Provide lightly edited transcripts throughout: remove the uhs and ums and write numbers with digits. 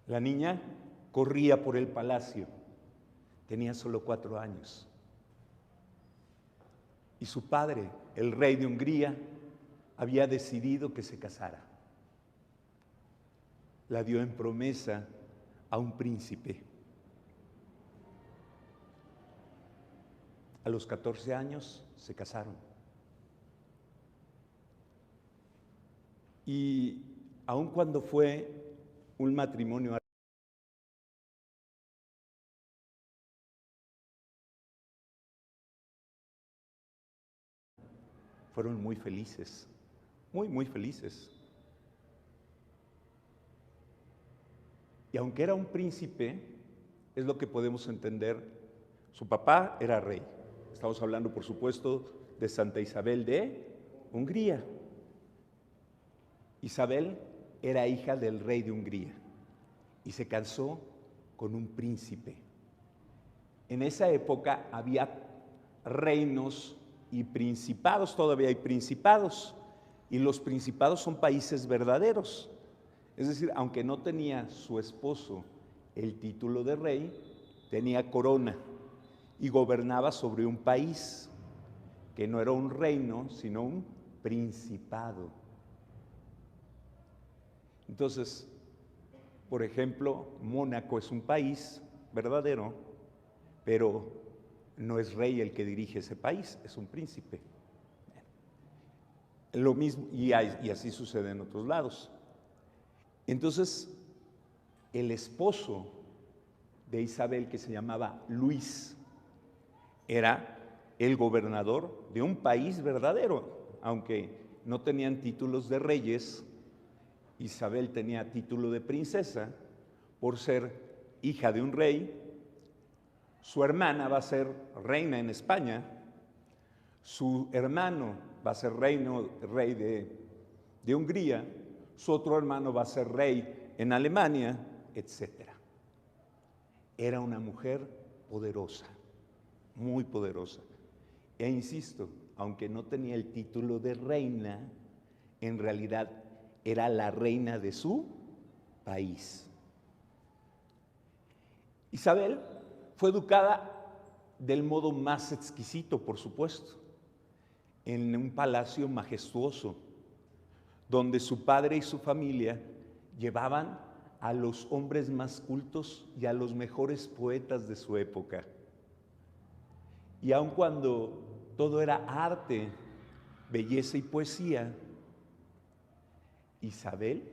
La niña corría por el palacio, tenía solo 4 años. Y su padre, el rey de Hungría, había decidido que se casara. La dio en promesa a un príncipe. A los 14 años se casaron. Y aun cuando fue un matrimonio fueron muy felices, muy felices. Y aunque era un príncipe, es lo que podemos entender, su papá era rey. Estamos hablando, por supuesto, de Santa Isabel de Hungría. Isabel era hija del rey de Hungría y se casó con un príncipe. En esa época había reinos y principados, todavía hay principados, y los principados son países verdaderos. Es decir, aunque no tenía su esposo el título de rey, tenía corona y gobernaba sobre un país que no era un reino, sino un principado. Entonces, por ejemplo, Mónaco es un país verdadero, pero no es rey el que dirige ese país, es un príncipe. Lo mismo, y así sucede en otros lados. Entonces, el esposo de Isabel, que se llamaba Luis, era el gobernador de un país verdadero, aunque no tenían títulos de reyes. Isabel tenía título de princesa por ser hija de un rey. Su hermana va a ser reina en España, su hermano va a ser rey de Hungría, su otro hermano va a ser rey en Alemania, etc. Era una mujer poderosa, muy poderosa. E insisto, aunque no tenía el título de reina, en realidad era la reina de su país. Isabel fue educada del modo más exquisito, por supuesto, en un palacio majestuoso, donde su padre y su familia llevaban a los hombres más cultos y a los mejores poetas de su época. Y aun cuando todo era arte, belleza y poesía, Isabel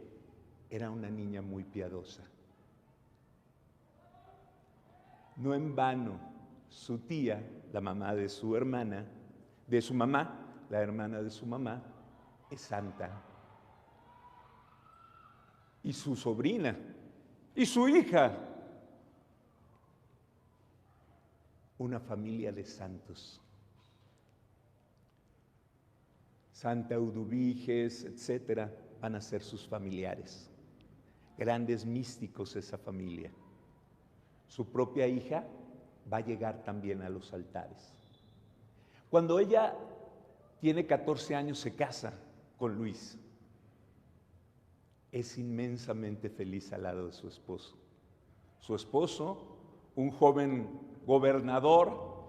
era una niña muy piadosa. No en vano, su tía, la mamá de su hermana, de su mamá, la hermana de su mamá, es santa. Y su sobrina, y su hija, una familia de santos. Santa Eudubiges, etcétera, van a ser sus familiares. Grandes místicos esa familia. Su propia hija va a llegar también a los altares. Cuando ella tiene 14 años, se casa con Luis. Es inmensamente feliz al lado de su esposo. Su esposo, un joven gobernador,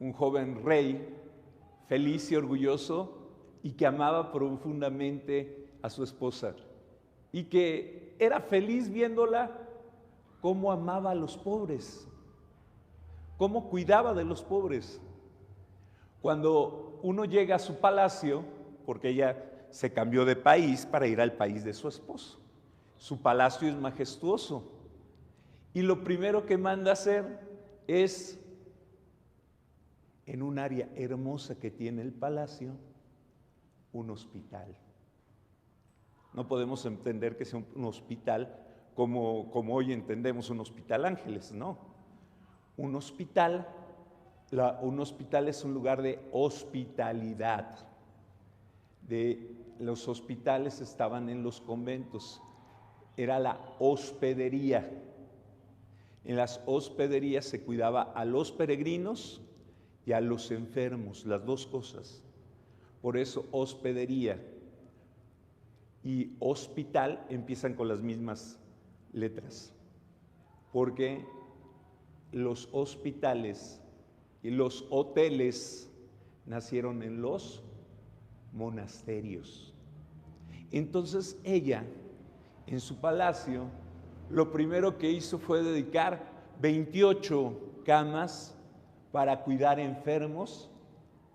un joven rey, feliz y orgulloso, y que amaba profundamente a su esposa, y que era feliz viéndola cómo amaba a los pobres, cómo cuidaba de los pobres. Cuando uno llega a su palacio, porque ella se cambió de país para ir al país de su esposo, su palacio es majestuoso, y lo primero que manda hacer es, en un área hermosa que tiene el palacio, un hospital. No podemos entender que sea un hospital como hoy entendemos un hospital Ángeles, no. Un hospital es un lugar de hospitalidad. Los hospitales estaban en los conventos, era la hospedería. En las hospederías se cuidaba a los peregrinos y a los enfermos, las dos cosas. Por eso hospedería y hospital empiezan con las mismas letras, porque los hospitales y los hoteles nacieron en los monasterios. Entonces ella, en su palacio, lo primero que hizo fue dedicar 28 camas para cuidar enfermos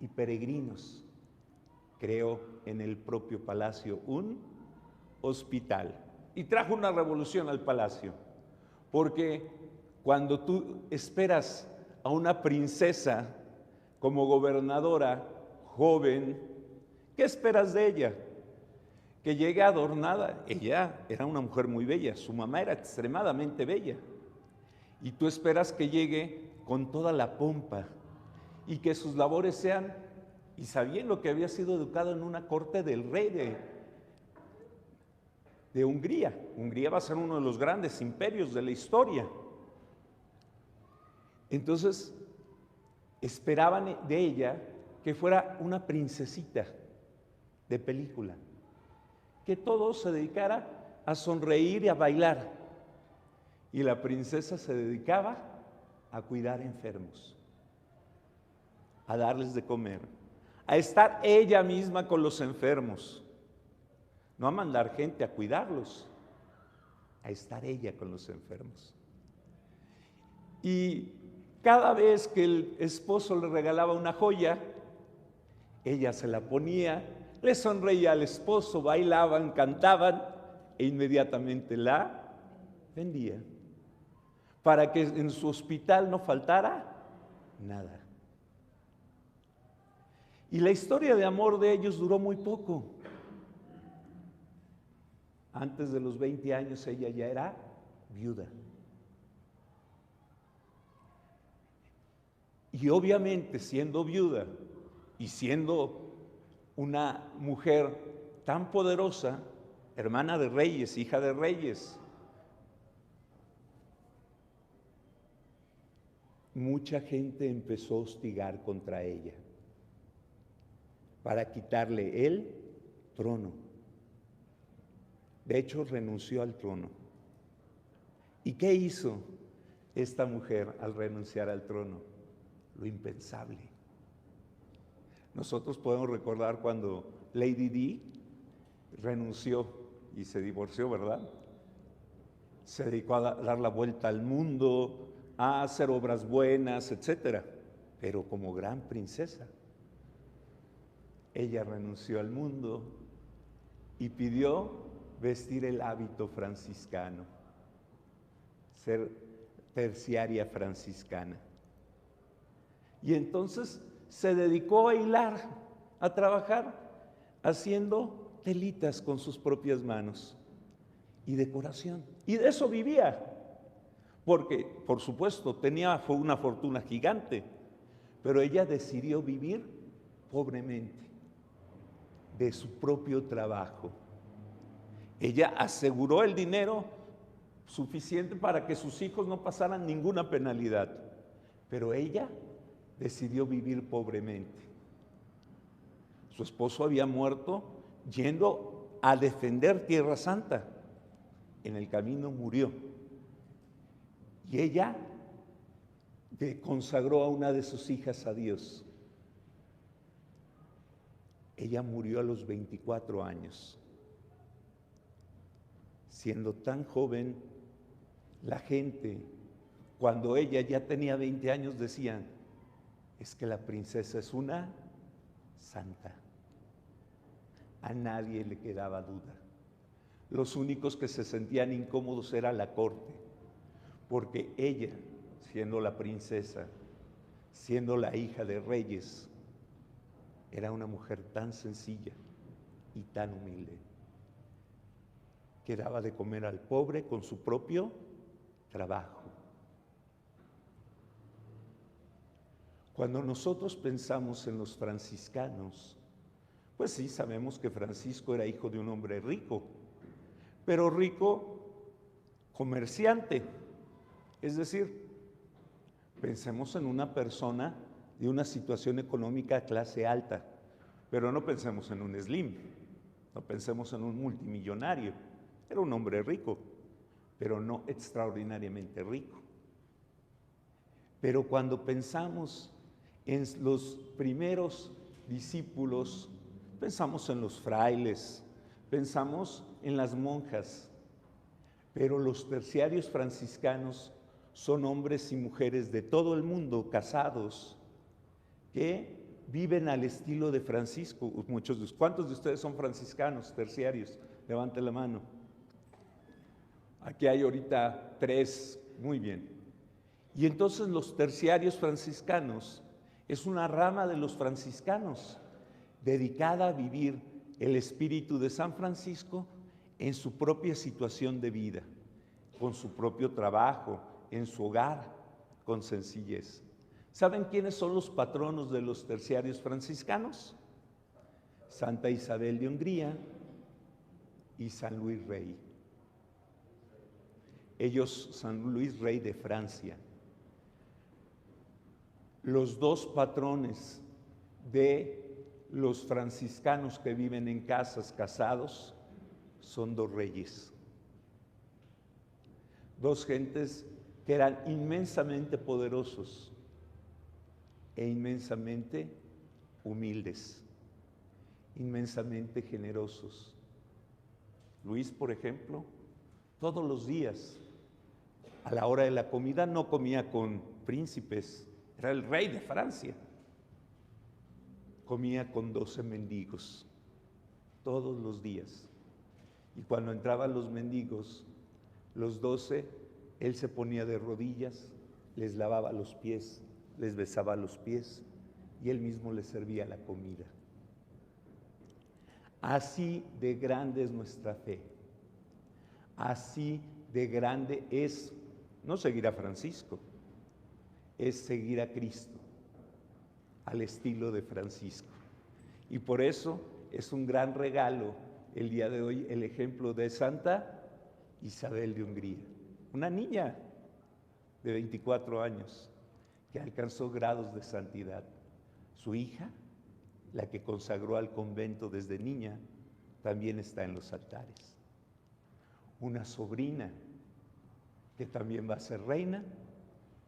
y peregrinos. Creó en el propio palacio un hospital y trajo una revolución al palacio, porque cuando tú esperas a una princesa como gobernadora joven, ¿qué esperas de ella? Que llegue adornada. Ella era una mujer muy bella, su mamá era extremadamente bella, y tú esperas que llegue con toda la pompa y que sus labores sean, y sabiendo que había sido educado en una corte del rey de Hungría. Hungría va a ser uno de los grandes imperios de la historia. Entonces, esperaban de ella que fuera una princesita de película, que todo se dedicara a sonreír y a bailar. Y la princesa se dedicaba a cuidar enfermos, a darles de comer, a estar ella misma con los enfermos, no a mandar gente a cuidarlos, a estar ella con los enfermos. Y cada vez que el esposo le regalaba una joya, ella se la ponía, le sonreía al esposo, bailaban, cantaban e inmediatamente la vendía, para que en su hospital no faltara nada. Y la historia de amor de ellos duró muy poco. Antes de los 20 años ella ya era viuda. Y obviamente, siendo viuda y siendo una mujer tan poderosa, hermana de reyes, hija de reyes, mucha gente empezó a hostigar contra ella para quitarle el trono. De hecho, renunció al trono. ¿Y qué hizo esta mujer al renunciar al trono? Lo impensable. Nosotros podemos recordar cuando Lady Di renunció y se divorció, ¿verdad? Se dedicó a dar la vuelta al mundo, a hacer obras buenas, etcétera, pero como gran princesa. Ella renunció al mundo y pidió vestir el hábito franciscano, ser terciaria franciscana. Y entonces se dedicó a hilar, a trabajar, haciendo telitas con sus propias manos y decoración. Y de eso vivía, porque, por supuesto, tenía una fortuna gigante, pero ella decidió vivir pobremente, de su propio trabajo. Ella aseguró el dinero suficiente para que sus hijos no pasaran ninguna penalidad, pero ella decidió vivir pobremente. Su esposo había muerto yendo a defender Tierra Santa. En el camino murió. Y ella consagró a una de sus hijas a Dios. Ella murió a los 24 años. Siendo tan joven, la gente, cuando ella ya tenía 20 años, decían: es que la princesa es una santa. A nadie le quedaba duda. Los únicos que se sentían incómodos era la corte, porque ella, siendo la princesa, siendo la hija de reyes, era una mujer tan sencilla y tan humilde, que daba de comer al pobre con su propio trabajo. Cuando nosotros pensamos en los franciscanos, pues sí, sabemos que Francisco era hijo de un hombre rico, pero rico comerciante. Es decir, pensemos en una persona de una situación económica clase alta, pero no pensemos en un slim, no pensemos en un multimillonario. Era un hombre rico, pero no extraordinariamente rico. Pero cuando pensamos en los primeros discípulos, pensamos en los frailes, pensamos en las monjas, pero los terciarios franciscanos son hombres y mujeres de todo el mundo, casados, que viven al estilo de Francisco. ¿Cuántos de ustedes son franciscanos, terciarios? Levante la mano. Aquí hay ahorita 3, muy bien. Y entonces los terciarios franciscanos es una rama de los franciscanos dedicada a vivir el espíritu de San Francisco en su propia situación de vida, con su propio trabajo, en su hogar, con sencillez. ¿Saben quiénes son los patronos de los terciarios franciscanos? Santa Isabel de Hungría y San Luis Rey. Ellos, San Luis Rey de Francia. Los 2 patrones de los franciscanos que viven en casas casados son 2 reyes. 2 gentes que eran inmensamente poderosos e inmensamente humildes, inmensamente generosos. Luis, por ejemplo, todos los días, a la hora de la comida, no comía con príncipes, era el rey de Francia. Comía con 12 mendigos, todos los días. Y cuando entraban los mendigos, los 12, él se ponía de rodillas, les lavaba los pies, les besaba los pies y él mismo les servía la comida. Así de grande es nuestra fe. Así de grande es no seguir a Francisco, es seguir a Cristo, al estilo de Francisco. Y por eso es un gran regalo el día de hoy el ejemplo de Santa Isabel de Hungría, una niña de 24 años que alcanzó grados de santidad. Su hija, la que consagró al convento desde niña, también está en los altares. Una sobrina que también va a ser reina,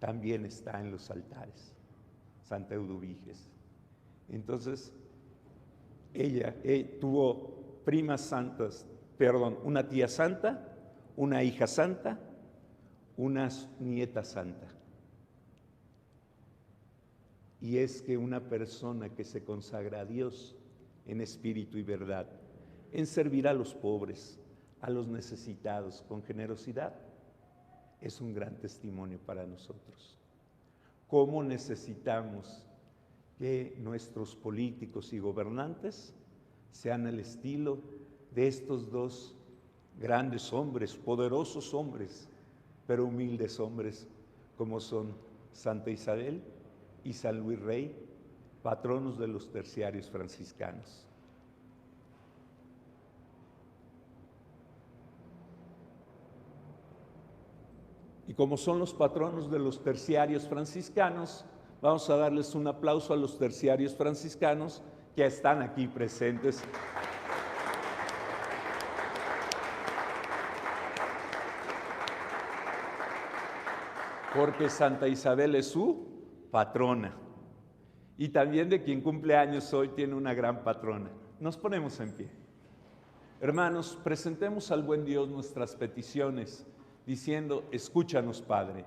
también está en los altares, Santa Eudoviges. Entonces, ella tuvo primas santas, una tía santa, una hija santa, una nieta santa. Y es que una persona que se consagra a Dios en espíritu y verdad, en servir a los pobres, a los necesitados con generosidad, es un gran testimonio para nosotros. ¿Cómo necesitamos que nuestros políticos y gobernantes sean el estilo de estos 2 grandes hombres, poderosos hombres, pero humildes hombres, como son Santa Isabel y San Luis Rey, patronos de los terciarios franciscanos? Y como son los patronos de los terciarios franciscanos, vamos a darles un aplauso a los terciarios franciscanos que están aquí presentes. Porque Santa Isabel es su patrona. Y también de quien cumple años hoy tiene una gran patrona. Nos ponemos en pie. Hermanos, presentemos al buen Dios nuestras peticiones, diciendo: escúchanos, Padre.